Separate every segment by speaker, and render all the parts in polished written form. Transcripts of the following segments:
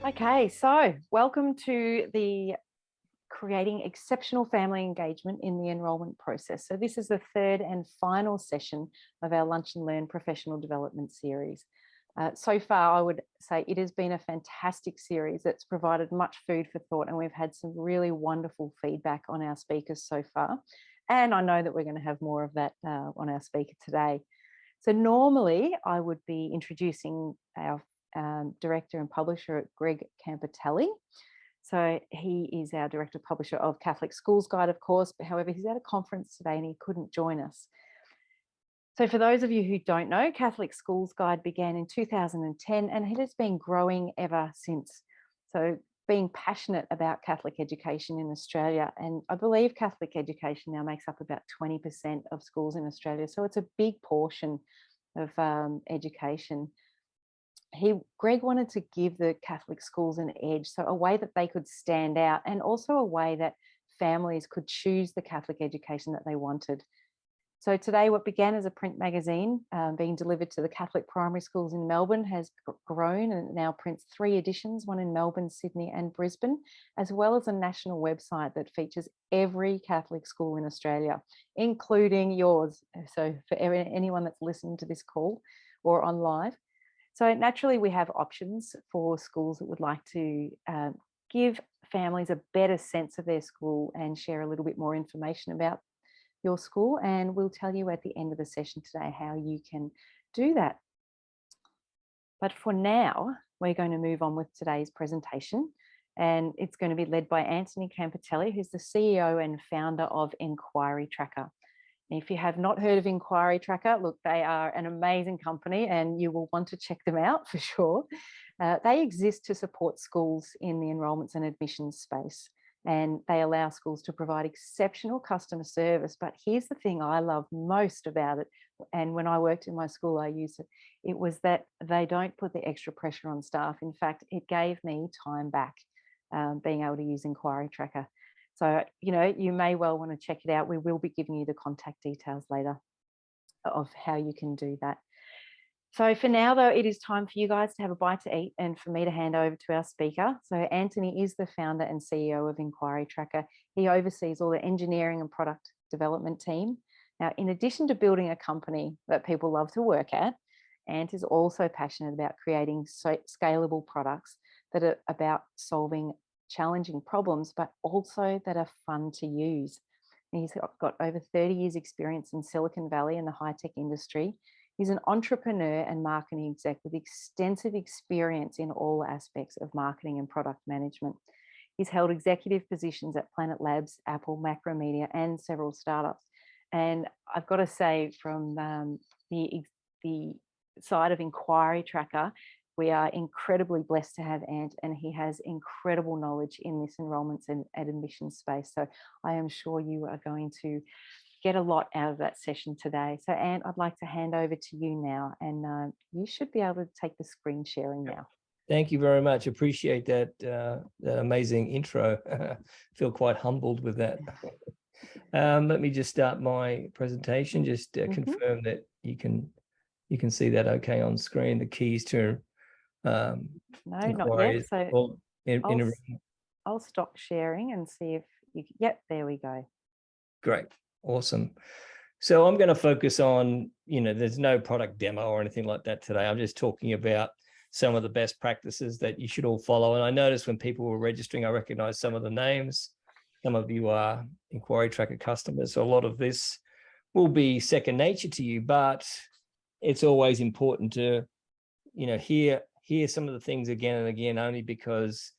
Speaker 1: Okay, so welcome to the Creating Exceptional Family Engagement in the Enrolment process. So this is the third and final session of our Lunch and Learn professional development series. So far, I would say it has been a fantastic series that's provided much food for thought, and we've had some really wonderful feedback on our speakers so far. And I know that we're going to have more of that on our speaker today. So normally I would be introducing our director and publisher, Greg Campitelli. So he is our director publisher of Catholic Schools Guide, of course, but however, he's at a conference today and he couldn't join us. So for those of you who don't know, Catholic Schools Guide began in 2010 and it has been growing ever since. So being passionate about Catholic education in Australia, and I believe Catholic education now makes up about 20% of schools in Australia. So it's a big portion of education. Greg wanted to give the Catholic schools an edge, so a way that they could stand out and also a way that families could choose the Catholic education that they wanted. So today, what began as a print magazine being delivered to the Catholic primary schools in Melbourne has grown and now prints 3 editions, one in Melbourne, Sydney and Brisbane, as well as a national website that features every Catholic school in Australia, including yours. So for anyone that's listening to this call or on live. So naturally, we have options for schools that would like to give families a better sense of their school and share a little bit more information about your school. And we'll tell you at the end of the session today how you can do that. But for now, we're going to move on with today's presentation. And it's going to be led by Anthony Campitelli, who's the CEO and founder of Inquiry Tracker. If you have not heard of Inquiry Tracker, look, they are an amazing company and you will want to check them out for sure. They exist to support schools in the enrolments and admissions space, and they allow schools to provide exceptional customer service. But here's the thing I love most about it, and when I worked in my school, I used it, it was that they don't put the extra pressure on staff. In fact, it gave me time back being able to use Inquiry Tracker. So, you may well want to check it out. We will be giving you the contact details later of how you can do that. So for now, though, it is time for you guys to have a bite to eat and for me to hand over to our speaker. So Anthony is the founder and CEO of Inquiry Tracker. He oversees all the engineering and product development team. Now, in addition to building a company that people love to work at, Ant is also passionate about creating scalable products that are about solving challenging problems, but also that are fun to use. And he's got over 30 years experience in Silicon Valley in the high-tech industry. He's an entrepreneur and marketing exec with extensive experience in all aspects of marketing and product management. He's held executive positions at Planet Labs, Apple, Macromedia, and several startups. And I've got to say, from the side of Inquiry Tracker, we are incredibly blessed to have Ant, and he has incredible knowledge in this enrolments and admissions space. So I am sure you are going to get a lot out of that session today. So Ant, I'd like to hand over to you now, and you should be able to take the screen sharing now.
Speaker 2: Thank you very much. Appreciate that, that amazing intro. Feel quite humbled with that. Let me just start my presentation. Just confirm that you can see that okay on screen. The keys to
Speaker 1: no, not yet. So
Speaker 2: well,
Speaker 1: I'll stop sharing and see if you. Yep, there we go.
Speaker 2: Great, awesome. So I'm going to focus on, there's no product demo or anything like that today. I'm just talking about some of the best practices that you should all follow. And I noticed when people were registering, I recognized some of the names. Some of you are Inquiry Tracker customers. So a lot of this will be second nature to you, but it's always important to, hear some of the things again and again, only because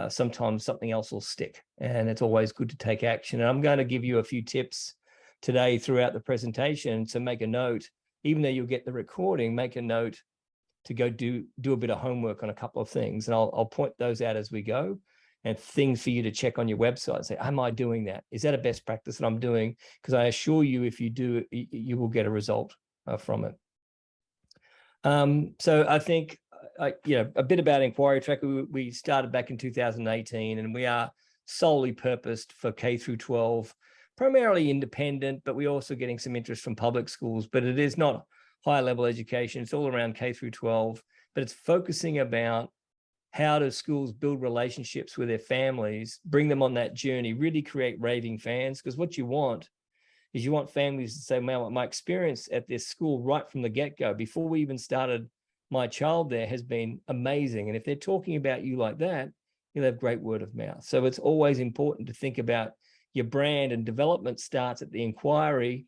Speaker 2: sometimes something else will stick, and it's always good to take action. And I'm going to give you a few tips today throughout the presentation. So make a note, even though you'll get the recording, make a note to go do a bit of homework on a couple of things. And I'll point those out as we go, and things for you to check on your website. Say, am I doing that? Is that a best practice that I'm doing? Because I assure you, if you do, you will get a result from it. So I think, a bit about Inquiry Tracker. We started back in 2018, and we are solely purposed for K through 12, primarily independent, but we're also getting some interest from public schools. But it is not higher level education. It's all around K through 12, but it's focusing about how do schools build relationships with their families, bring them on that journey, really create raving fans. Because what you want is you want families to say, man, my experience at this school right from the get-go, before we even started my child there, has been amazing. And if they're talking about you like that, you'll have great word of mouth. So it's always important to think about your brand, and development starts at the inquiry,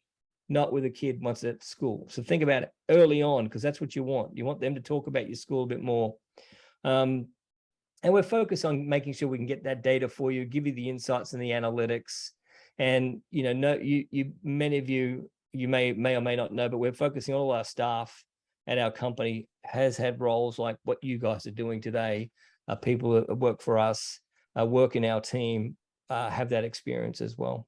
Speaker 2: not with a kid once at school. So think about it early on, because that's what you want. You want them to talk about your school a bit more. And we're focused on making sure we can get that data for you, give you the insights and the analytics. And many of you may or may not know, but we're focusing on all our staff at our company has had roles like what you guys are doing today. People that work for us, work in our team, have that experience as well.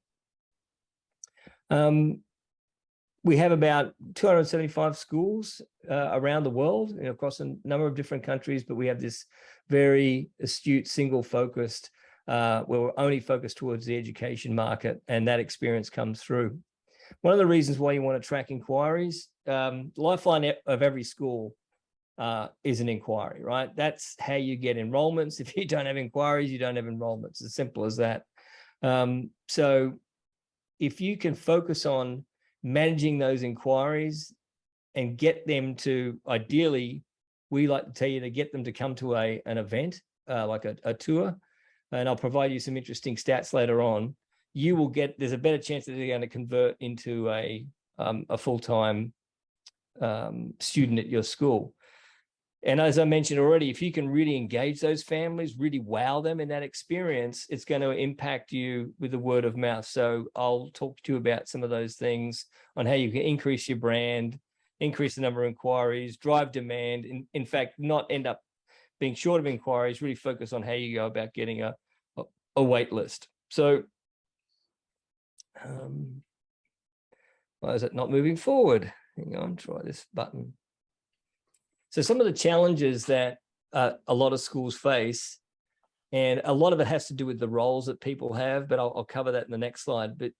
Speaker 2: We have about 275 schools around the world, across a number of different countries, but we have this very astute, single-focused, where we're only focused towards the education market, and that experience comes through. One of the reasons why you want to track inquiries, lifeline of every school is an inquiry, right? That's how you get enrollments. If you don't have inquiries, you don't have enrollments. As simple as that. So if you can focus on managing those inquiries and get them to, ideally, we like to tell you to get them to come to an event, like a tour, and I'll provide you some interesting stats later on. You will get, there's a better chance that they're going to convert into a full-time student at your school. And as I mentioned already, if you can really engage those families, really wow them in that experience, it's going to impact you with the word of mouth. So I'll talk to you about some of those things on how you can increase your brand, increase the number of inquiries, drive demand, in fact, not end up being short of inquiries, really focus on how you go about getting a wait list. So why is it not moving forward? Hang on, try this button. So some of the challenges that a lot of schools face, and a lot of it has to do with the roles that people have, but I'll cover that in the next slide. But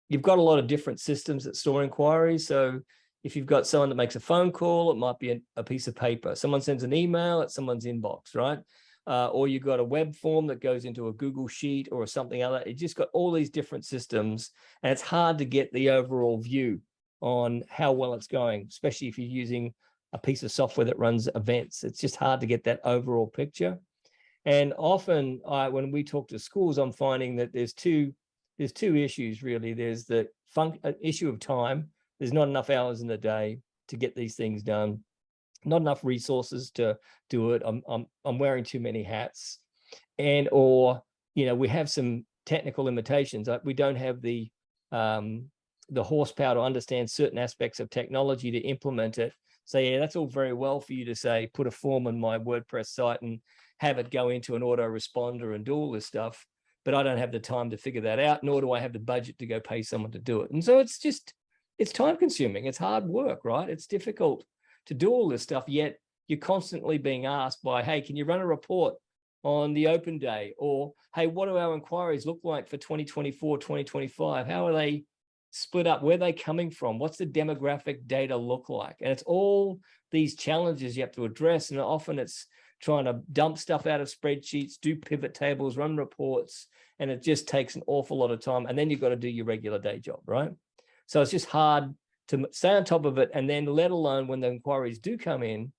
Speaker 2: you've got a lot of different systems that store inquiries. So if you've got someone that makes a phone call, it might be a piece of paper. Someone sends an email at someone's inbox, right? Or you've got a web form that goes into a Google Sheet or something like that. It's just got all these different systems, and it's hard to get the overall view on how well it's going, especially if you're using a piece of software that runs events. It's just hard to get that overall picture. And often when we talk to schools, I'm finding that there's two issues really. There's the issue of time. There's not enough hours in the day to get these things done, not enough resources to do it. I'm wearing too many hats, or we have some technical limitations. We don't have the horsepower to understand certain aspects of technology to implement it. So yeah, that's all very well for you to say, put a form on my WordPress site and have it go into an autoresponder and do all this stuff. But I don't have the time to figure that out, nor do I have the budget to go pay someone to do it. And so it's time consuming. It's hard work, right? It's difficult to do all this stuff, yet you're constantly being asked by, hey, can you run a report on the open day? Or, hey, what do our inquiries look like for 2024, 2025? How are they split up? Where are they coming from? What's the demographic data look like? And it's all these challenges you have to address. And often it's trying to dump stuff out of spreadsheets, do pivot tables, run reports, and it just takes an awful lot of time. And then you've got to do your regular day job, right? So it's just hard to stay on top of it. And then let alone when the inquiries do come in,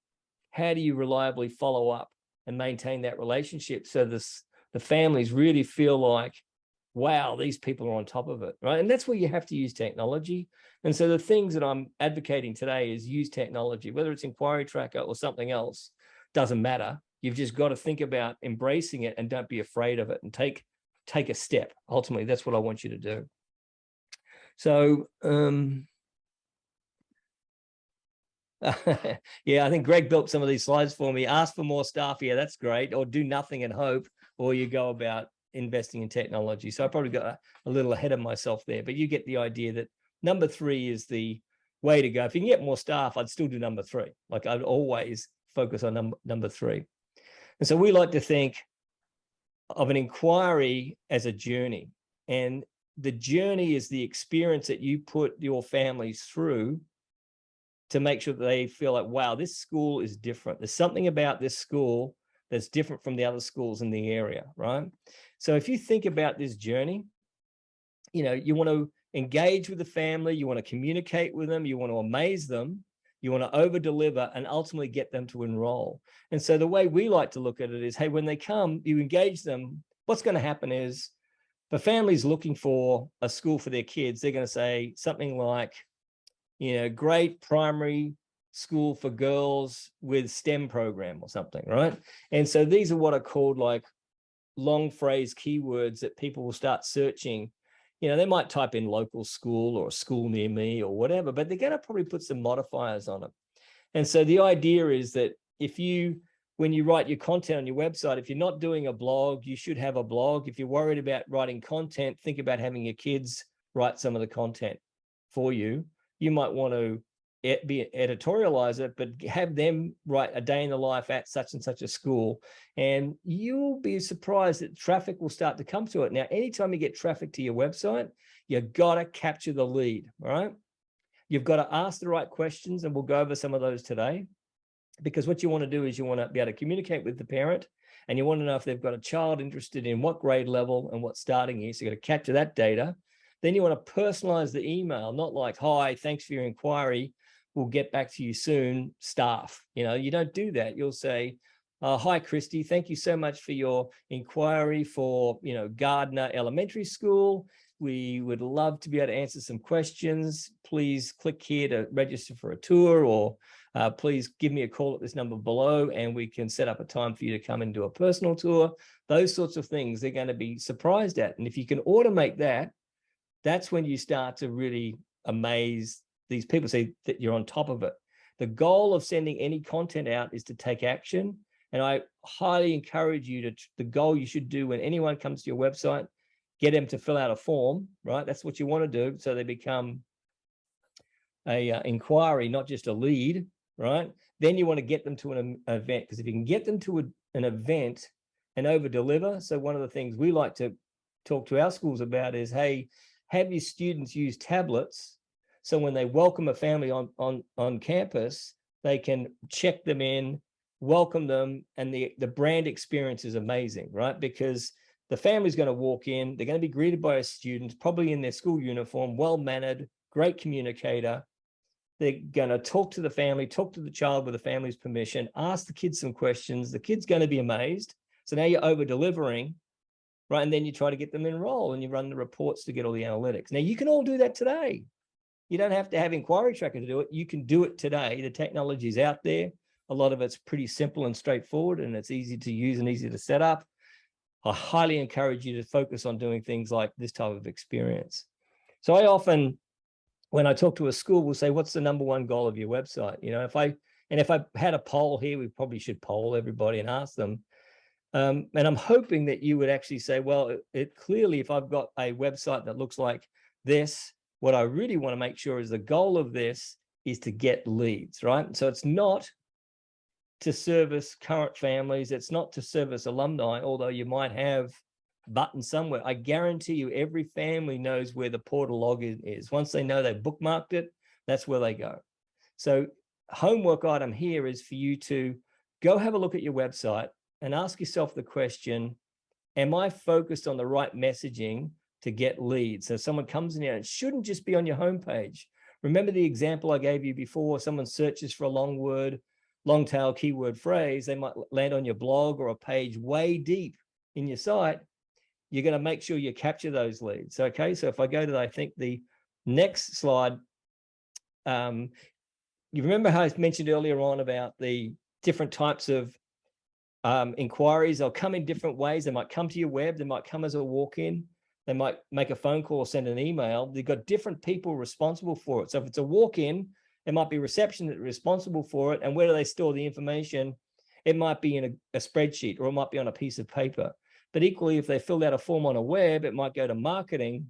Speaker 2: how do you reliably follow up and maintain that relationship so the families really feel like, wow, these people are on top of it, right? And that's where you have to use technology. And so the things that I'm advocating today is use technology, whether it's Inquiry Tracker or something else, doesn't matter. You've just got to think about embracing it and don't be afraid of it, and take a step. Ultimately, that's what I want you to do. So, yeah, I think Greg built some of these slides for me. Ask for more staff. Yeah, that's great. Or do nothing and hope, or you go about investing in technology. So I probably got a little ahead of myself there, but you get the idea that number 3 is the way to go. If you can get more staff, I'd still do number 3. Like I'd always focus on number 3. And so we like to think of an inquiry as a journey, and the journey is the experience that you put your families through to make sure that they feel like, wow, this school is different. There's something about this school that's different from the other schools in the area, right? So if you think about this journey, you want to engage with the family, you want to communicate with them, you want to amaze them, you want to over deliver and ultimately get them to enroll. And so the way we like to look at it is, hey, when they come, you engage them. What's going to happen is, for families looking for a school for their kids, they're going to say something like, great primary school for girls with STEM program or something, right? And so these are what are called like long phrase keywords that people will start searching. They might type in local school or a school near me or whatever, but they're going to probably put some modifiers on it. And so the idea is that when you write your content on your website, if you're not doing a blog, you should have a blog. If you're worried about writing content, think about having your kids write some of the content for you. You might want to editorialize it, but have them write a day in the life at such and such a school, and you'll be surprised that traffic will start to come to it. Now, anytime you get traffic to your website, you've got to capture the lead, right? You've got to ask the right questions, and we'll go over some of those today, because what you want to do is you want to be able to communicate with the parent, and you want to know if they've got a child interested in what grade level and what starting year. So you've got to capture that data. Then you want to personalize the email, not like, hi, thanks for your inquiry, we'll get back to you soon, staff. You don't do that. You'll say, hi, Christy, thank you so much for your inquiry for, Gardner Elementary School. We would love to be able to answer some questions. Please click here to register for a tour, or please give me a call at this number below and we can set up a time for you to come and do a personal tour. Those sorts of things they're going to be surprised at. And if you can automate that, that's when you start to really amaze these people, say that you're on top of it. The goal of sending any content out is to take action. And I highly encourage you the goal you should do when anyone comes to your website, get them to fill out a form, right? That's what you want to do. So they become a inquiry, not just a lead, right? Then you want to get them to an event, because if you can get them to an event and over deliver. So one of the things we like to talk to our schools about is, hey, have your students use tablets, so when they welcome a family on campus, they can check them in, welcome them, and the brand experience is amazing, right? Because the family's going to walk in, they're going to be greeted by a student, probably in their school uniform, well-mannered, great communicator. They're going to talk to the family, talk to the child with the family's permission, ask the kids some questions. The kid's going to be amazed. So now you're over-delivering, right? And then you try to get them enrolled and you run the reports to get all the analytics. Now, you can all do that today. You don't have to have Inquiry Tracker to do it. You can do it today. The technology is out there. A lot of it's pretty simple and straightforward, and it's easy to use and easy to set up. I highly encourage you to focus on doing things like this type of experience. So I often, when I talk to a school, will say, what's the number one goal of your website? If I had a poll here, we probably should poll everybody and ask them. And I'm hoping that you would actually say, well, it clearly, if I've got a website that looks like this, what I really want to make sure is the goal of this is to get leads, right? So it's not to service current families. It's not to service alumni, although you might have buttons somewhere. I guarantee you every family knows where the portal login is. Once they know they've bookmarked it, that's where they go. So homework item here is for you to go have a look at your website and ask yourself the question, am I focused on the right messaging to get leads? So someone comes in here, and it shouldn't just be on your homepage. Remember the example I gave you before, someone searches for a long tail keyword phrase, they might land on your blog or a page way deep in your site. You're going to make sure you capture those leads. Okay, so if I go to, I think, the next slide, you remember how I mentioned earlier on about the different types of inquiries. They'll come in different ways. They might come to your web, they might come as a walk-in, they might make a phone call or send an email. They've got different people responsible for it. So if it's a walk-in, it might be reception that's responsible for it. And where do they store the information? It might be in a spreadsheet, or it might be on a piece of paper. But equally, if they filled out a form on a web, it might go to marketing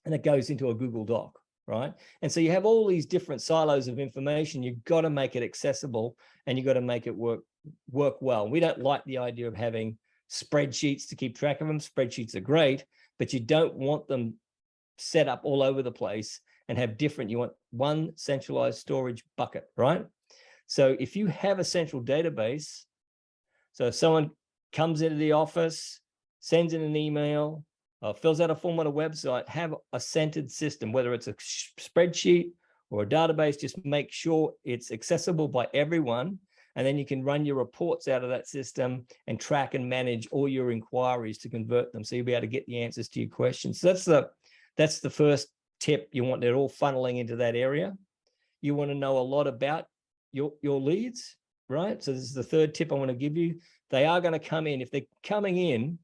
Speaker 2: and it goes into a Google Doc, right? And so you have all these different silos of information. You've got to make it accessible, and you've got to make it work well. We don't like the idea of having spreadsheets to keep track of them. Spreadsheets are great, but you don't want them set up all over the place and have different. You want one centralized storage bucket, right? So if you have a central database, So if someone comes into the office, sends in an email, fills out a form on a website, have a centered system, whether it's a spreadsheet or a database, just make sure it's accessible by everyone. And then you can run your reports out of that system and track and manage all your inquiries to convert them. So you'll be able to get the answers to your questions. So that's the first tip. You want it all funneling into that area. You want to know a lot about your leads, right? So this is the third tip I want to give you. They are going to come in. If they're coming in,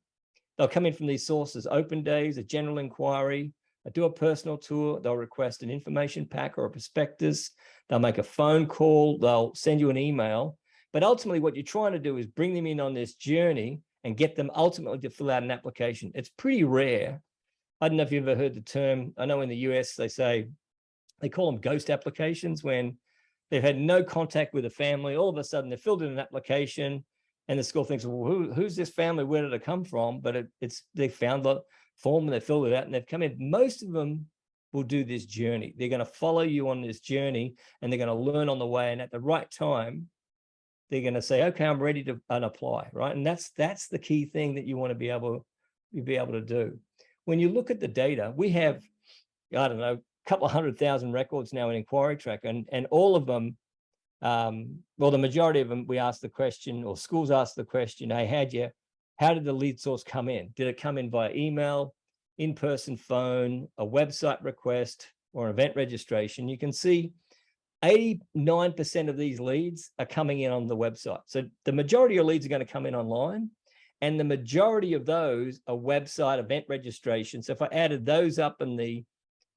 Speaker 2: they'll come in from these sources: open days, a general inquiry, do a personal tour, they'll request an information pack or a prospectus, they'll make a phone call, they'll send you an email. But ultimately what you're trying to do is bring them in on this journey and get them ultimately to fill out an application. It's pretty rare. I don't know if you've ever heard the term. I know in the US, they call them ghost applications, when they've had no contact with a family. All of a sudden, they've filled in an application, and the school thinks, well, who's this family? Where did it come from? But they found the form and they filled it out and they've come in. Most of them will do this journey. They're going to follow you on this journey, and they're going to learn on the way. And at the right time, they're going to say, okay, I'm ready to apply, right? And that's the key thing that you want to be able to do. When you look at the data, we have, I don't know, a couple of 100,000 records now in Inquiry Tracker, and all of them, well, the majority of them, we ask the question, or schools ask the question, hey, how did the lead source come in? Did it come in via email, in-person phone, a website request, or an event registration? You can see 89% of these leads are coming in on the website. So the majority of leads are going to come in online, and the majority of those are website event registration. So if I added those up in the,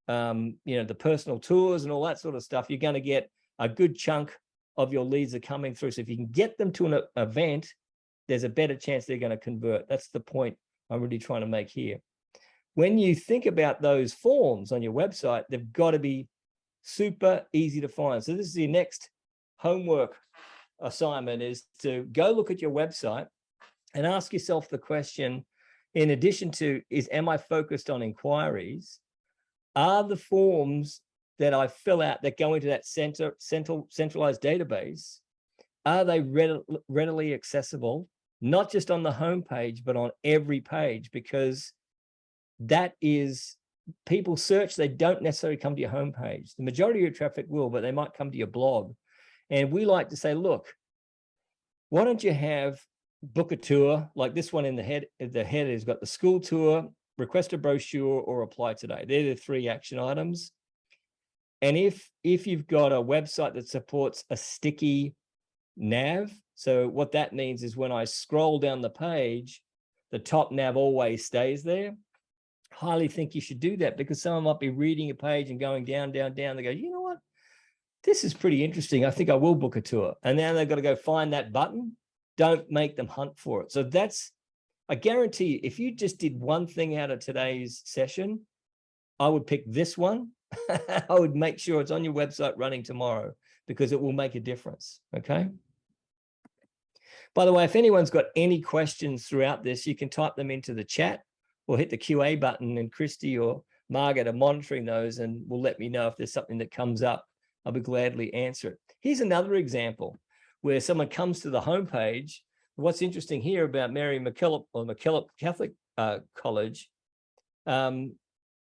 Speaker 2: the personal tours and all that sort of stuff, you're going to get a good chunk of your leads are coming through. So if you can get them to an event, there's a better chance they're going to convert. That's the point I'm really trying to make here. When you think about those forms on your website, they've got to be super easy to find. So this is your next homework assignment, is to go look at your website and ask yourself the question, in addition to, am I focused on inquiries? Are the forms that I fill out that go into that centralized database, are they readily accessible, not just on the homepage, but on every page? Because that is, people search, they don't necessarily come to your homepage. The majority of your traffic will, but they might come to your blog. And we like to say, look, why don't you book a tour like this one in the head? The head has got the school tour, request a brochure, or apply today. They're the 3 action items. And if you've got a website that supports a sticky nav, so what that means is when I scroll down the page, the top nav always stays there. Highly think you should do that, because someone might be reading a page and going down, down, down. They go, you know what? This is pretty interesting. I think I will book a tour. And now they've got to go find that button. Don't make them hunt for it. So I guarantee you, if you just did one thing out of today's session, I would pick this one. I would make sure it's on your website running tomorrow, because it will make a difference. Okay. By the way, if anyone's got any questions throughout this, you can type them into the chat or hit the QA button, and Christy or Margaret are monitoring those and will let me know if there's something that comes up. I'll be gladly answer it. Here's another example where someone comes to the homepage. What's interesting here about Mary MacKillop or MacKillop Catholic College,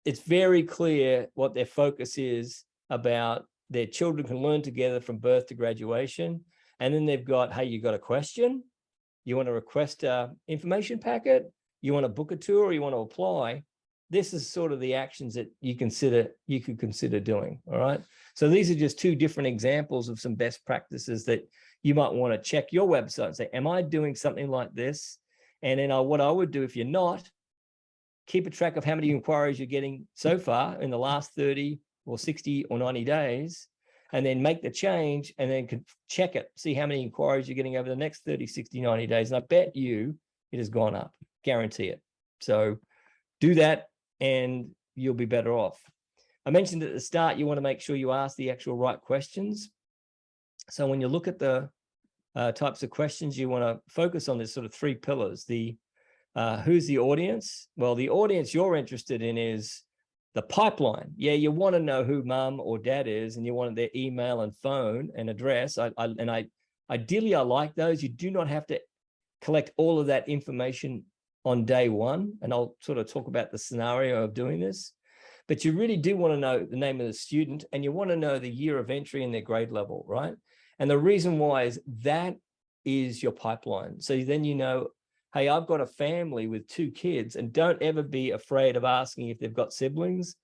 Speaker 2: it's very clear what their focus is about. Their children can learn together from birth to graduation. And then they've got, hey, you got a question? You want to request an information packet? You want to book a tour, or you want to apply? This is sort of the actions that you could consider doing. All right. So these are just 2 different examples of some best practices that you might want to check your website and say, am I doing something like this? And then what I would do, if you're not, keep a track of how many inquiries you're getting so far in the last 30 or 60 or 90 days, and then make the change, and then check it, see how many inquiries you're getting over the next 30, 60, 90 days. And I bet you it has gone up, guarantee it. So do that and you'll be better off. I mentioned at the start, you want to make sure you ask the actual right questions. So when you look at the types of questions, you want to focus on this sort of 3 pillars. Who's the audience? Well, the audience you're interested in is the pipeline. Yeah, you want to know who mum or dad is, and you want their email and phone and address. Ideally, I like those. You do not have to collect all of that information on day one. And I'll sort of talk about the scenario of doing this. But you really do want to know the name of the student, and you want to know the year of entry and their grade level, right? And the reason why is that is your pipeline. So then you know, hey, I've got a family with 2 kids, and don't ever be afraid of asking if they've got siblings.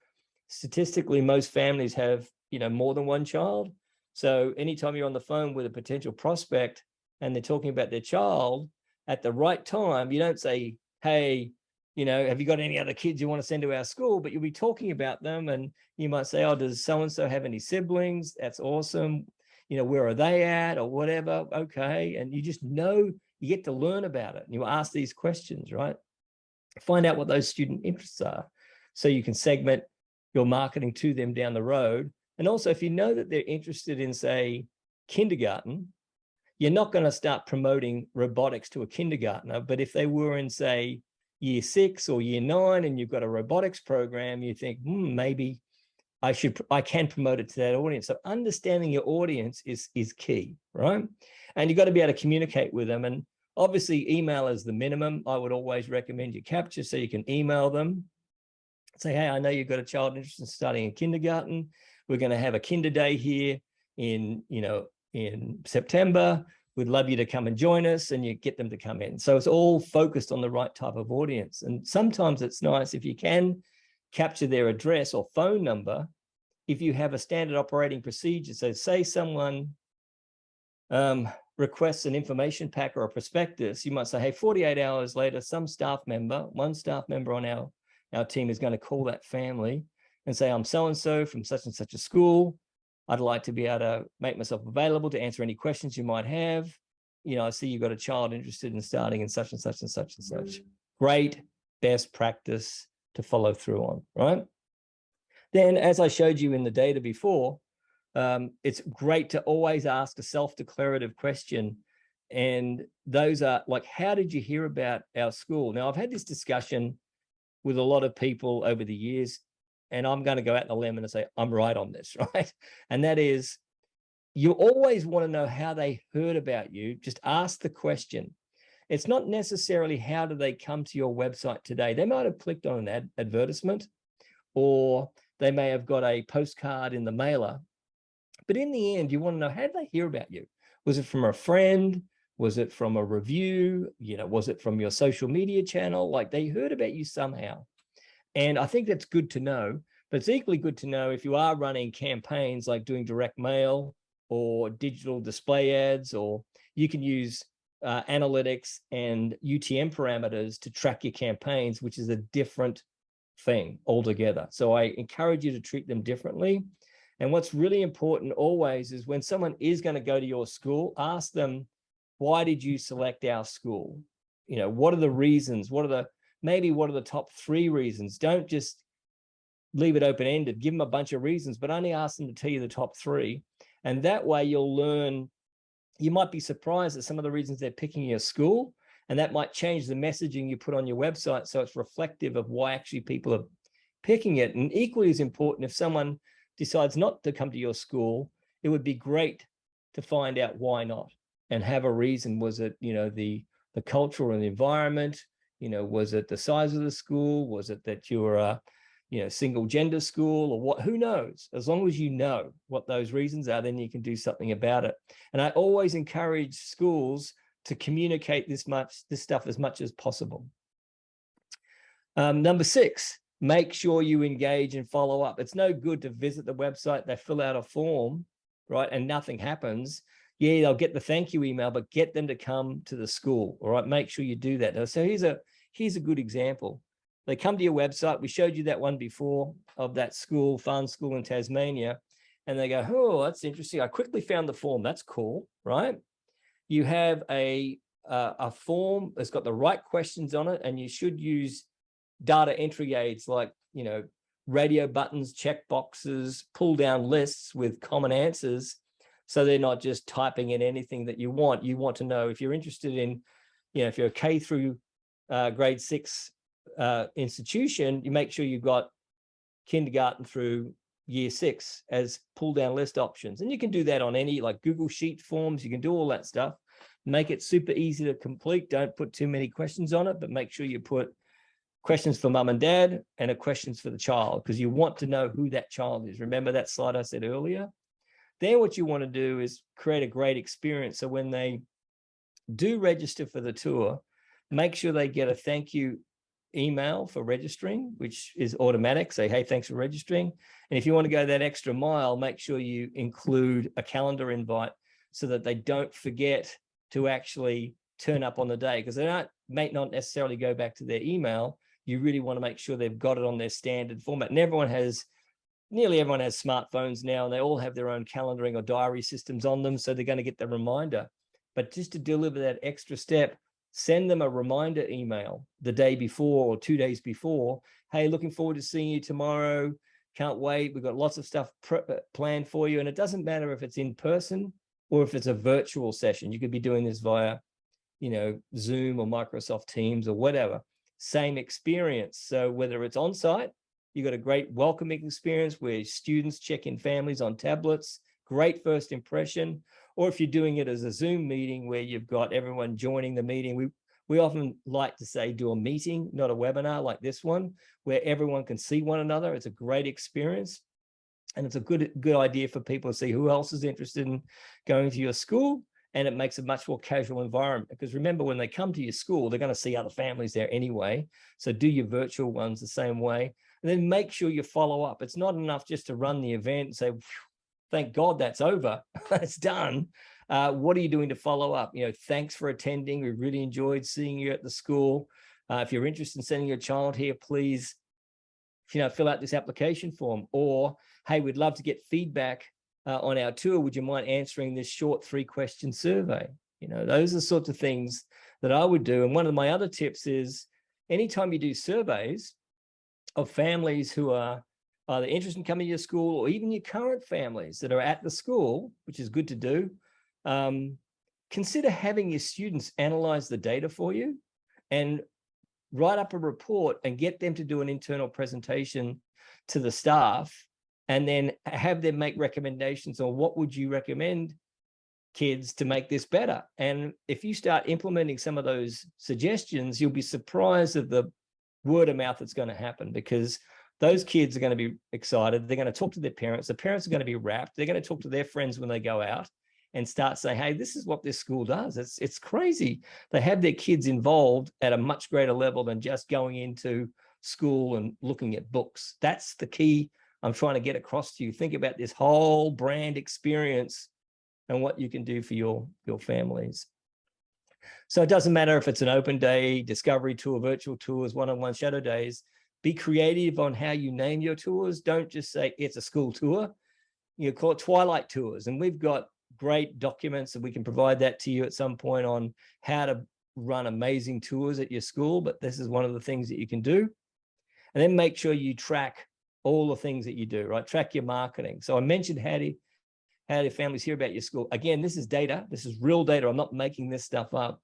Speaker 2: Statistically, most families have, more than 1 child. So anytime you're on the phone with a potential prospect and they're talking about their child, at the right time, you don't say, hey, have you got any other kids you want to send to our school? But you'll be talking about them, and you might say, oh, does so-and-so have any siblings? That's awesome. Where are they at, or whatever? Okay. And you just know, you get to learn about it. And you ask these questions, right? Find out what those student interests are, so you can segment your marketing to them down the road. And also, if you know that they're interested in, say, kindergarten, you're not going to start promoting robotics to a kindergartner. But if they were in, say, year 6 or year 9, and you've got a robotics program, you think, maybe I can promote it to that audience. So understanding your audience is key, right? And you've got to be able to communicate with them. And obviously, email is the minimum. I would always recommend you capture, so you can email them. Say, hey, I know you've got a child interested in starting in kindergarten. We're going to have a kinder day here in September. We'd love you to come and join us, and you get them to come in. So it's all focused on the right type of audience. And sometimes it's nice if you can capture their address or phone number, if you have a standard operating procedure. So say someone requests an information pack or a prospectus, you might say, hey, 48 hours later, one staff member on our team is going to call that family and say, I'm so-and-so from such and such a school. I'd like to be able to make myself available to answer any questions you might have. I see you've got a child interested in starting in such and such and such and such. Great best practice to follow through on, right? Then, as I showed you in the data before, it's great to always ask a self-declarative question. And those are like, how did you hear about our school? Now, I've had this discussion with a lot of people over the years, and I'm going to go out on a limb and say, I'm right on this, right? And that is, you always want to know how they heard about you. Just ask the question. It's not necessarily how do they come to your website today. They might have clicked on an advertisement, or they may have got a postcard in the mailer. But in the end, you want to know, how did they hear about you? Was it from a friend? Was it from a review? Was it from your social media channel? Like, they heard about you somehow. And I think that's good to know. But it's equally good to know if you are running campaigns like doing direct mail or digital display ads, or you can use analytics and UTM parameters to track your campaigns, which is a different thing altogether. So I encourage you to treat them differently. And what's really important always is, when someone is going to go to your school, ask them, why did you select our school? What are the reasons? What are the top 3 reasons? Don't just leave it open-ended. Give them a bunch of reasons, but only ask them to tell you the top 3. And that way you'll learn. You might be surprised at some of the reasons they're picking your school, and that might change the messaging you put on your website, so it's reflective of why actually people are picking it. And equally as important, if someone decides not to come to your school, it would be great to find out why not, and have a reason. Was it, the culture and the environment? Was it the size of the school? Was it that you were a, single gender school, or what? Who knows? As long as you know what those reasons are, then you can do something about it. And I always encourage schools to communicate this stuff as much as possible. Number 6, make sure you engage and follow up. It's no good to visit the website, they fill out a form, right, and nothing happens. Yeah, they'll get the thank you email, but get them to come to the school. All right, make sure you do that. So here's a good example. They come to your website. We showed you that one before of that school, Farn School in Tasmania, and they go, oh, that's interesting. I quickly found the form. That's cool, right? You have a form that's got the right questions on it, and you should use data entry aids like, radio buttons, check boxes, pull down lists with common answers. So they're not just typing in anything that you want. You want to know, if you're interested in, if you're a K through grade 6 institution, you make sure you've got kindergarten through year 6 as pull down list options. And you can do that on any, like Google Sheet forms. You can do all that stuff. Make it super easy to complete. Don't put too many questions on it, but make sure you put questions for mum and dad and a questions for the child, because you want to know who that child is. Remember that slide I said earlier? Then what you want to do is create a great experience. So when they do register for the tour, make sure they get a thank you email for registering, which is automatic. Say, hey, thanks for registering. And if you want to go that extra mile, make sure you include a calendar invite so that they don't forget to actually turn up on the day, because they may not necessarily go back to their email. You really want to make sure they've got it on their standard format. And nearly everyone has smartphones now, and they all have their own calendaring or diary systems on them. So they're going to get the reminder. But just to deliver that extra step, send them a reminder email the day before or 2 days before. Hey, looking forward to seeing you tomorrow. Can't wait. We've got lots of stuff planned for you. And it doesn't matter if it's in person or if it's a virtual session. You could be doing this via, Zoom or Microsoft Teams or whatever. Same experience. So whether it's on site, you've got a great welcoming experience where students check in families on tablets, great first impression. Or if you're doing it as a Zoom meeting where you've got everyone joining the meeting, we often like to say do a meeting, not a webinar like this one, where everyone can see one another. It's a great experience. And it's a good idea for people to see who else is interested in going to your school. And it makes a much more casual environment, because remember, when they come to your school, they're going to see other families there anyway. So do your virtual ones the same way. And then make sure you follow up. It's not enough just to run the event and say, thank God that's over. It's done. What are you doing to follow up? Thanks for attending. We really enjoyed seeing you at the school. If you're interested in sending your child here, please, fill out this application form. Or, hey, we'd love to get feedback on our tour. Would you mind answering this short 3-question survey? Those are the sorts of things that I would do. And one of my other tips is, anytime you do surveys of families who are either interested in coming to your school, or even your current families that are at the school, which is good to do, consider having your students analyze the data for you and write up a report and get them to do an internal presentation to the staff, and then have them make recommendations on what would you recommend kids to make this better. And if you start implementing some of those suggestions, you'll be surprised at the word of mouth that's going to happen, because those kids are going to be excited. They're going to talk to their parents. The parents are going to be wrapped. They're going to talk to their friends when they go out and start saying, hey, this is what this school does. It's crazy. They have their kids involved at a much greater level than just going into school and looking at books. That's the key I'm trying to get across to you. Think about this whole brand experience and what you can do for your families. So it doesn't matter if it's an open day, discovery tour, virtual tours, one-on-one shadow days. Be creative on how you name your tours. Don't just say it's a school tour. Call it Twilight Tours. And we've got great documents, and we can provide that to you at some point on how to run amazing tours at your school. But this is one of the things that you can do. And then make sure you track all the things that you do, right? Track your marketing. So I mentioned how do families hear about your school? Again, this is data. This is real data. I'm not making this stuff up.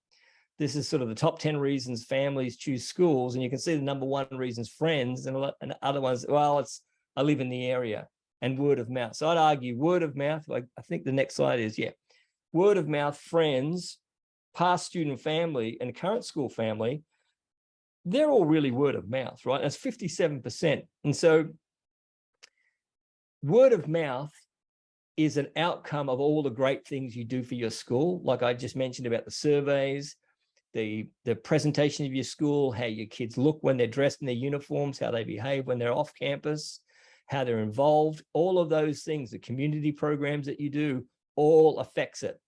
Speaker 2: This is sort of the top 10 reasons families choose schools. And you can see the number 1 reasons, friends, and other ones, well, I live in the area, and word of mouth. So I'd argue word of mouth, like I think the next slide is, word of mouth, friends, past student family, and current school family, they're all really word of mouth, right? That's 57%. And so word of mouth is an outcome of all the great things you do for your school. Like I just mentioned about the surveys, the presentation of your school, how your kids look when they're dressed in their uniforms, how they behave when they're off campus, how they're involved, all of those things, the community programs that you do, all affects it.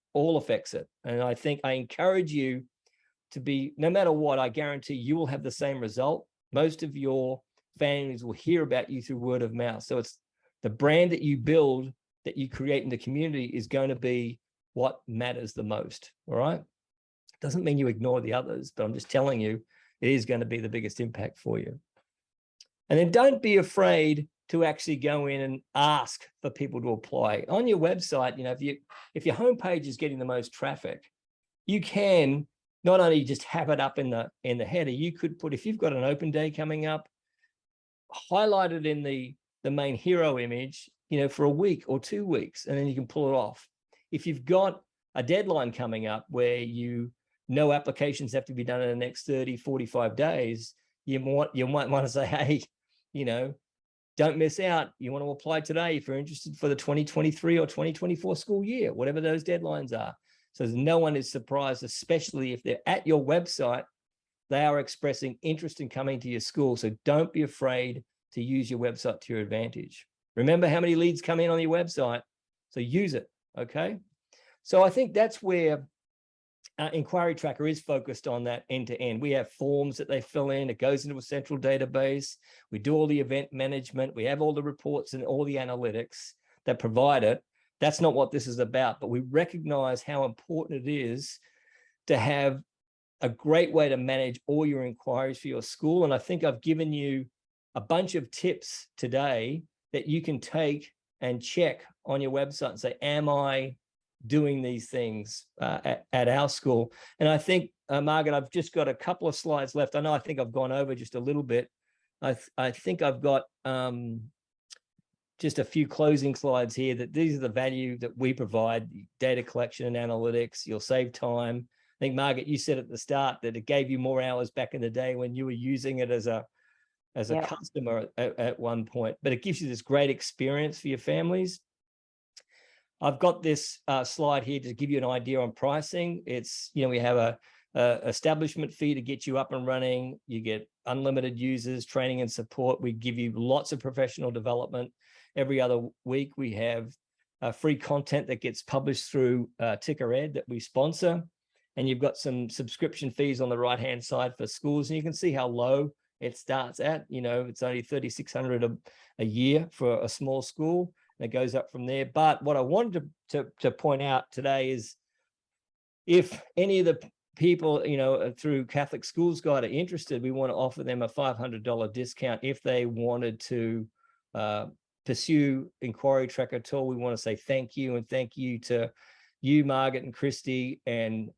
Speaker 2: And I think I encourage you to be, no matter what, I guarantee you will have the same result. Most of your families will hear about you through word of mouth. So it's the brand that you build, that you create in the community, is going to be what matters the most. All right. Doesn't mean you ignore the others, but I'm just telling you, it is going to be the biggest impact for you. And then don't be afraid to actually go in and ask for people to apply. On your website, if your homepage is getting the most traffic, you can not only just have it up in the header, you could put, if you've got an open day coming up, highlight it in the main hero image, for a week or 2 weeks, and then you can pull it off. If you've got a deadline coming up where no applications have to be done in the next 30, 45 days, you might want to say, hey, don't miss out. You want to apply today if you're interested for the 2023 or 2024 school year, whatever those deadlines are. So no one is surprised, especially if they're at your website, they are expressing interest in coming to your school. So don't be afraid to use your website to your advantage. Remember how many leads come in on your website, so use it, okay? So I think that's where Inquiry Tracker is focused on, that end-to-end. We have forms that they fill in. It goes into a central database. We do all the event management. We have all the reports and all the analytics that provide it. That's not what this is about, but we recognize how important it is to have a great way to manage all your inquiries for your school. And I think I've given you a bunch of tips today that you can take and check on your website and say, am I doing these things at our school? And I think, Margaret, I've just got a couple of slides left. I think I've gone over just a little bit. I think I've got just a few closing slides here, that these are the value that we provide: data collection and analytics. You'll save time. I think, Margaret, you said at the start that it gave you more hours back in the day when you were using it as a customer at one point, but it gives you this great experience for your families. I've got this slide here to give you an idea on pricing. It's, we have a establishment fee to get you up and running. You get unlimited users, training and support. We give you lots of professional development. Every other week, we have free content that gets published through Ticker Ed that we sponsor. And you've got some subscription fees on the right-hand side for schools. And you can see how low it starts at. It's only $3,600 a year for a small school. And it goes up from there. But what I wanted to point out today is, if any of the people, through Catholic Schools Guide are interested, we want to offer them a $500 discount if they wanted to pursue Inquiry Tracker tool. We want to say thank you, and thank you to you, Margaret and Christy and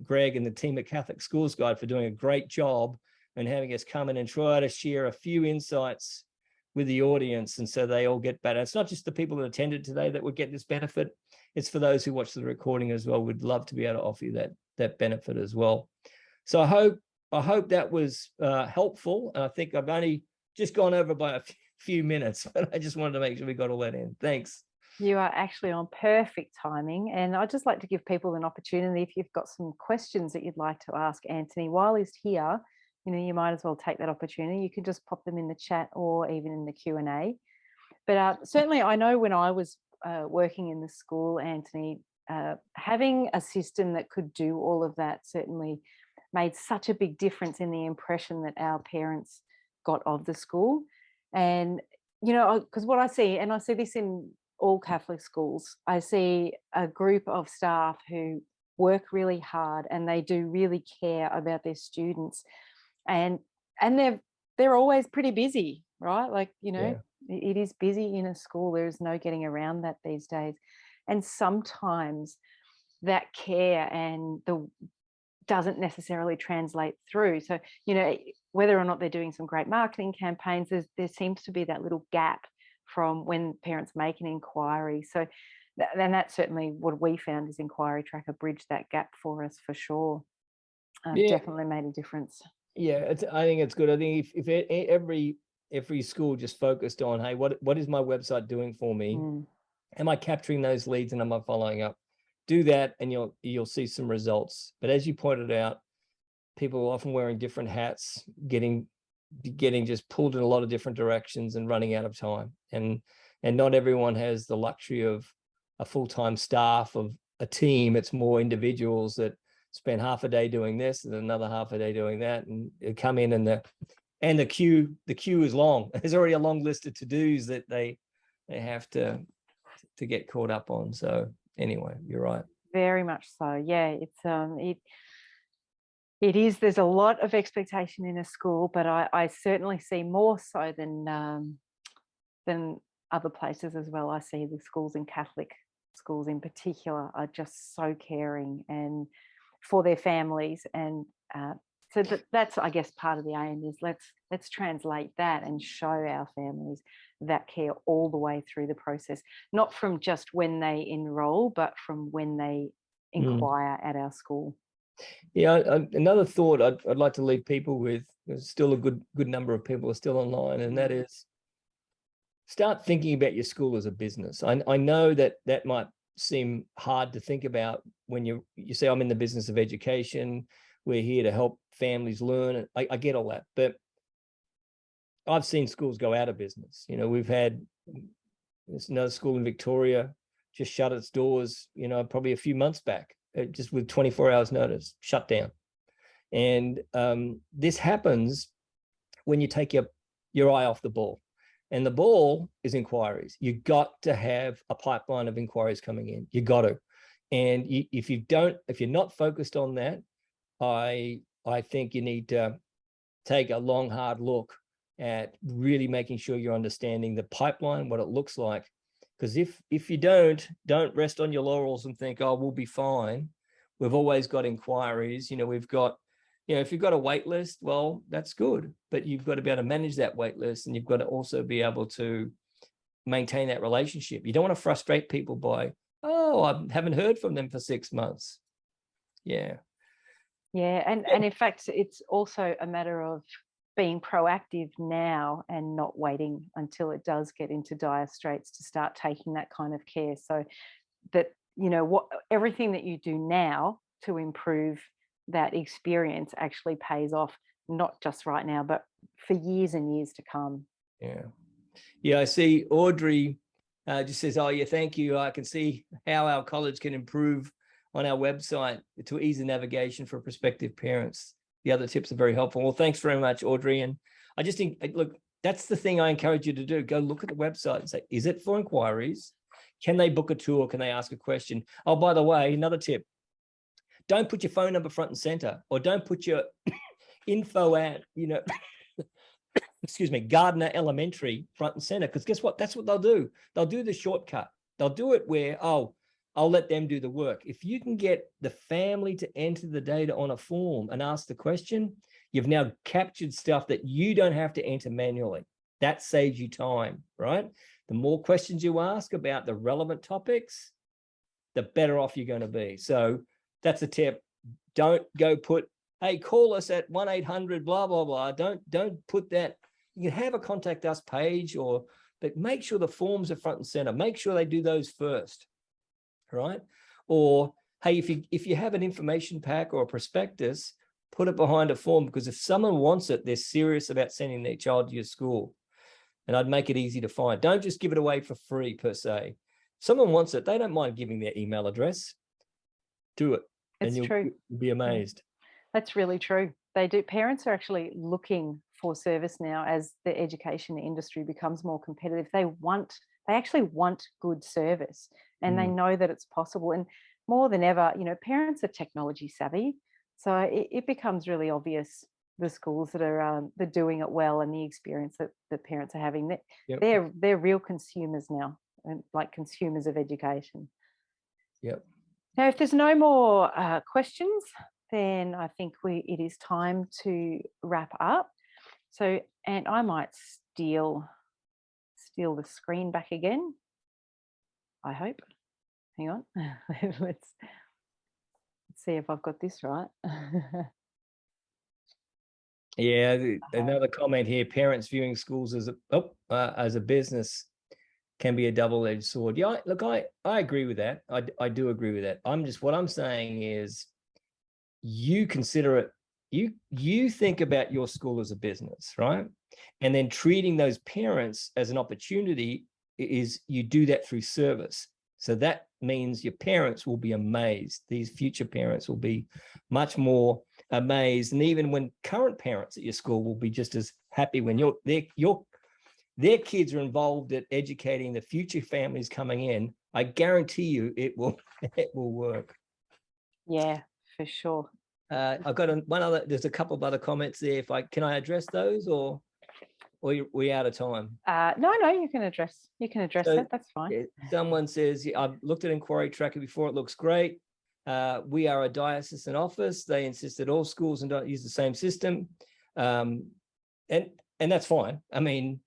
Speaker 2: Greg and the team at Catholic Schools Guide for doing a great job and having us come in and try to share a few insights with the audience, and so they all get better. It's not just the people that attended today that would get this benefit. It's for those who watch the recording as well. We'd love to be able to offer you that benefit as well. So I hope that was helpful. And I think I've only just gone over by a few minutes, but I just wanted to make sure we got all that in. Thanks.
Speaker 1: You are actually on perfect timing. And I'd just like to give people an opportunity, if you've got some questions that you'd like to ask Anthony while he's here, you might as well take that opportunity. You can just pop them in the chat or even in the Q&A. But certainly I know when I was working in the school, Anthony, having a system that could do all of that certainly made such a big difference in the impression that our parents got of the school. And, because what I see, and I see this in all Catholic schools, I see a group of staff who work really hard and they do really care about their students, and they're always pretty busy, right? Like, It is busy in a school. There is no getting around that these days. And sometimes that care and doesn't necessarily translate through. So, whether or not they're doing some great marketing campaigns, there seems to be that little gap from when parents make an inquiry. So, and that's certainly what we found is Inquiry Tracker bridged that gap for us for sure. Definitely made a difference.
Speaker 2: Yeah, I think it's good. I think if every school just focused on, hey, what is my website doing for me? Am I capturing those leads and am I following up? Do that and you'll see some results. But as you pointed out, people are often wearing different hats, getting just pulled in a lot of different directions and running out of time. And not everyone has the luxury of a full-time staff of a team. It's more individuals that spend half a day doing this and another half a day doing that, and come in and the queue is long. There's already a long list of to-dos that they have to get caught up on. So anyway, you're right.
Speaker 1: Very much so. Yeah, it's it is. There's a lot of expectation in a school, but I certainly see more so than other places as well. I see the schools in Catholic schools in particular are just so caring and for their families, and so that's, I guess, part of the aim is let's translate that and show our families that care all the way through the process, not from just when they enroll, but from when they inquire at our school.
Speaker 2: Yeah, another thought I'd like to leave people with, there's still a good number of people are still online, and that is start thinking about your school as a business. I know that might seem hard to think about when you say, I'm in the business of education, we're here to help families learn. I get all that, but I've seen schools go out of business. We've had another school in Victoria just shut its doors, probably a few months back, just with 24 hours notice, shut down. And this happens when you take your eye off the ball. And the ball is inquiries. You got to have a pipeline of inquiries coming in. You got to. And if you're not focused on that, I think you need to take a long, hard look at really making sure you're understanding the pipeline, what it looks like. Because if you don't rest on your laurels and think, oh, we'll be fine. We've always got inquiries. We've got, if you've got a wait list, well, that's good. But you've got to be able to manage that wait list, and you've got to also be able to maintain that relationship. You don't want to frustrate people by, oh, I haven't heard from them for 6 months. Yeah.
Speaker 1: Yeah. And in fact, it's also a matter of being proactive now and not waiting until it does get into dire straits to start taking that kind of care. So that, everything that you do now to improve that experience actually pays off, not just right now, but for years and years to come.
Speaker 2: Yeah, I see Audrey just says, oh yeah, thank you. I can see how our college can improve on our website to ease the navigation for prospective parents. The other tips are very helpful. Well, thanks very much, Audrey. And I just think, look, that's the thing I encourage you to do. Go look at the website and say, is it for inquiries? Can they book a tour? Can they ask a question? Oh, by the way, another tip. Don't put your phone number front and center, or don't put your info at, excuse me, Gardner Elementary front and center. Because guess what? That's what they'll do. They'll do the shortcut. They'll do it where, oh, I'll let them do the work. If you can get the family to enter the data on a form and ask the question, you've now captured stuff that you don't have to enter manually. That saves you time, right? The more questions you ask about the relevant topics, the better off you're going to be. So that's a tip. Don't go put, hey, call us at 1-800 blah, blah, blah. Don't put that. You can have a contact us page, but make sure the forms are front and center. Make sure they do those first. Right? Or, hey, if you have an information pack or a prospectus, put it behind a form, because if someone wants it, they're serious about sending their child to your school. And I'd make it easy to find. Don't just give it away for free per se. If someone wants it, they don't mind giving their email address. Do it.
Speaker 1: It's true.
Speaker 2: You'll be amazed.
Speaker 1: That's really true. They do. Parents are actually looking for service now as the education industry becomes more competitive. They actually want good service, and they know that it's possible. And more than ever, parents are technology savvy. So it becomes really obvious, the schools that are they're doing it well, and the experience that parents are having. They're real consumers now, and like consumers of education.
Speaker 2: Yep.
Speaker 1: Now, if there's no more questions, then I think it is time to wrap up. So, and I might steal the screen back again, I hope. Hang on. Let's see if I've got this right.
Speaker 2: Yeah, another comment here. Parents viewing schools as a business can be a double-edged sword. Yeah, look, I agree with that. I do agree with that. What I'm saying is, you consider it, you think about your school as a business, right? And then treating those parents as an opportunity is, you do that through service. So that means your parents will be amazed. These future parents will be much more amazed. And even when current parents at your school will be just as happy when their kids are involved at educating the future families coming in. I guarantee you it will work.
Speaker 1: Yeah, for sure.
Speaker 2: I've got there's a couple of other comments there. Can I address those, or we out of time?
Speaker 1: No, you can address that. That's fine.
Speaker 2: Someone says, I've looked at Inquiry Tracker before. It looks great. We are a diocesan office. They insist that all schools and don't use the same system. And that's fine. I mean,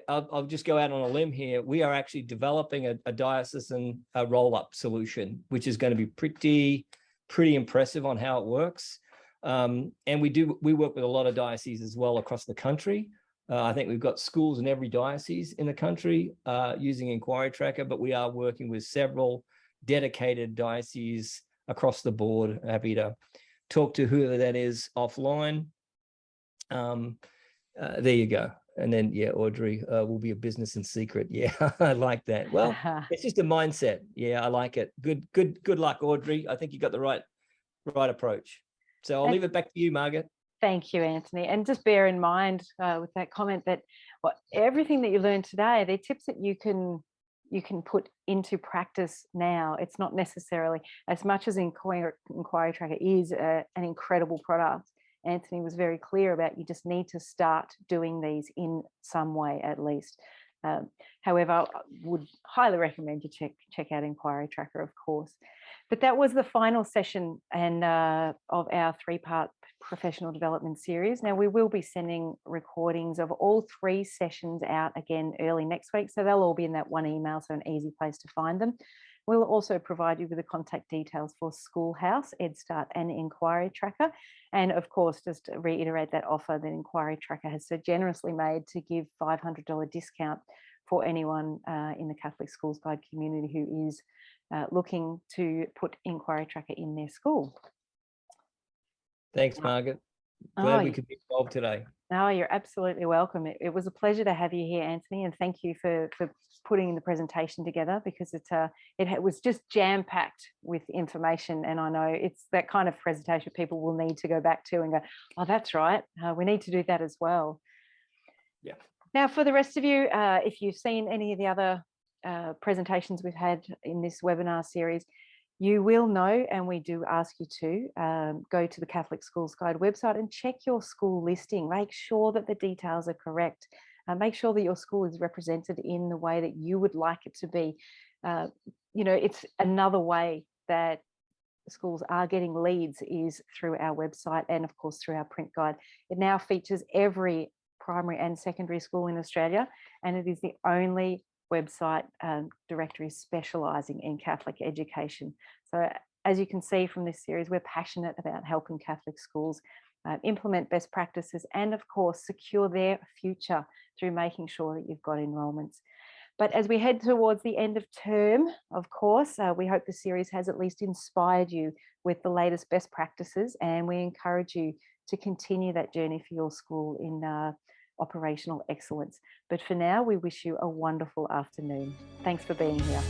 Speaker 2: I'll just go out on a limb here. We are actually developing a diocesan roll-up solution, which is going to be pretty impressive on how it works. And we work with a lot of dioceses as well across the country. I think we've got schools in every diocese in the country using Inquiry Tracker, but we are working with several dedicated dioceses across the board. Happy to talk to whoever that is offline. There you go. And then, yeah, Audrey will be a business in secret. Yeah, I like that. Well, it's just a mindset. Yeah, I like it. Good luck, Audrey. I think you got the right approach. So I'll leave it back to you, Margaret.
Speaker 1: Thank you, Anthony. And just bear in mind with that comment that everything that you learned today, they're tips that you can put into practice now. It's not necessarily, as much as Inquiry Tracker is an incredible product, Anthony was very clear about you just need to start doing these in some way at least. However, I would highly recommend you check out Inquiry Tracker, of course. But that was the final session and of our 3-part professional development series. Now, we will be sending recordings of all 3 sessions out again early next week. So they'll all be in that one email, so an easy place to find them. We'll also provide you with the contact details for Schoolhouse, EdStart and Inquiry Tracker. And of course, just to reiterate that offer that Inquiry Tracker has so generously made to give $500 discount for anyone in the Catholic Schools Guide community who is looking to put Inquiry Tracker in their school.
Speaker 2: Thanks, Margaret. Glad we could be involved today.
Speaker 1: No, you're absolutely welcome. It was a pleasure to have you here, Anthony, and thank you for putting the presentation together, because it was just jam-packed with information, and I know it's that kind of presentation people will need to go back to and go, oh, that's right, we need to do that as well.
Speaker 2: Yeah.
Speaker 1: Now, for the rest of you, if you've seen any of the other presentations we've had in this webinar series, you will know, and we do ask you to go to the Catholic Schools Guide website and check your school listing. Make sure that the details are correct. Make sure that your school is represented in the way that you would like it to be. You know, it's another way that schools are getting leads is through our website and, of course, through our print guide. It now features every primary and secondary school in Australia, and it is the only website directory specialising in Catholic education. So as you can see from this series, we're passionate about helping Catholic schools implement best practices and, of course, secure their future through making sure that you've got enrolments. But as we head towards the end of term, of course, we hope the series has at least inspired you with the latest best practices, and we encourage you to continue that journey for your school in operational excellence. But for now, we wish you a wonderful afternoon. Thanks for being here.